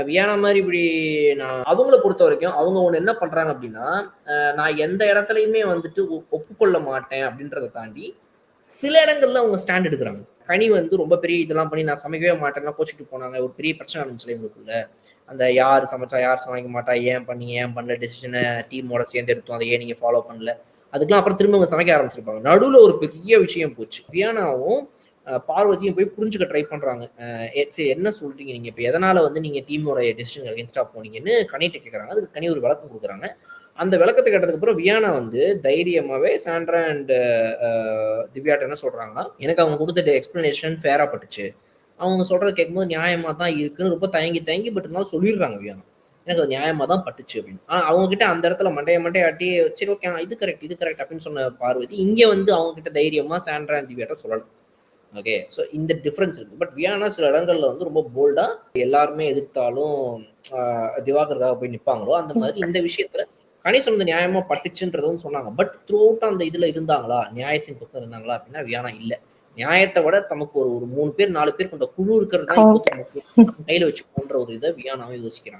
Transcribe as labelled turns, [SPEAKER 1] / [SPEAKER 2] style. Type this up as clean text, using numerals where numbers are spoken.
[SPEAKER 1] வியானா மாதிரி இப்படி நான் அவங்கள பொறுத்த வரைக்கும் அவங்க ஒண்ணு என்ன பண்றாங்க அப்படின்னா, நான் எந்த இடத்துலயுமே வந்துட்டு ஒப்புக்கொள்ள மாட்டேன் அப்படின்றத தாண்டி, சில இடங்கள்ல அவங்க ஸ்டாண்ட் எடுக்குறாங்க. கனி வந்து ரொம்ப பெரிய இதெல்லாம் பண்ணி நான் சமைக்கவே மாட்டேன்லாம் கோச்சிட்டு போனாங்க. ஒரு பெரிய பிரச்சனை நடந்துச்சுல்ல இவங்களுக்குள்ள. அந்த யார் சமைச்சா, யார் சமைக்க மாட்டா, ஏன் பண்ணீங்க, ஏன் பண்ணல, டெசிஷன டீமோட சேர்ந்து எடுத்தோம். அதை ஏன் நீங்க ஃபாலோ பண்ணல? அதுக்கெல்லாம் அப்புறம் திரும்ப அவங்க சமைக்க ஆரம்பிச்சிருப்பாங்க. நடுவுல ஒரு பெரிய விஷயம் போச்சு. வியானாவும் பார்வதியும் போய் புரிஞ்சுக்க ட்ரை பண்றாங்க. சரி என்ன சொல்றீங்க நீங்க? இப்ப எதனால வந்து நீங்க டீமோட டெசிஷன் அகைன்ஸ்டா போனீங்கன்னு கனிட்ட கேட்கறாங்க. அதுக்கு கனி ஒரு விளக்கம் குடுக்குறாங்க. அந்த விளக்கத்த கேட்டதுக்கு அப்புறம் வியானா வந்து தைரியமாவே சாண்ட்ரா அண்ட் திவ்யாட்ட என்ன சொல்றாங்கன்னா, எனக்கு அவங்க குடுத்த எக்ஸ்பிளனேஷன் ஃபேரா பட்டுச்சு. அவங்க சொல்றத கேட்கும்போது நியாயமா தான் இருக்குன்னு ரொம்ப தயங்கி தயங்கி பட் இருந்தாலும் சொல்லிடுறாங்க வியானா. எனக்கு அது நியாயமா தான் பட்டுச்சு அப்படின்னு. ஆனா அவங்க கிட்ட அந்த இடத்துல மண்டைய ஆட்டி சரி ஓகே இது கரெக்ட் இது கரெக்ட் அப்படின்னு சொன்ன பார்வதி இங்க வந்து அவங்க கிட்ட தைரியமா சாண்ட்ரா அண்ட் திவ்யாட்ட சொல்லலாம். ஓகே. ஸோ இந்த டிஃபரன்ஸ் இருக்கு. பட் வியானா சில இடங்கள்ல வந்து ரொம்ப போல்டா எல்லாருமே எதிர்த்தாலும் திவாகருக்காக போய் நிப்பாங்களோ, அந்த மாதிரி இந்த விஷயத்துல கனி சொன்னது நியாயமா பட்டுச்சுன்றதும் சொன்னாங்க. பட் த்ரூ அவுட் அந்த இதுல இருந்தாங்களா? நியாயத்தின் பக்கம் இருந்தாங்களா? அப்படின்னா வியானா இல்ல. நியாயத்த விட தமக்கு ஒரு ஒரு 3 பேர், 4 பேர் கொண்ட குழு இருக்கிறது தான் இப்போதைக்கு முக்கியம். நம்ம கையில வச்சுக்கோன்ற ஒரு இத வியானாவும் யோசிக்கிறாங்க.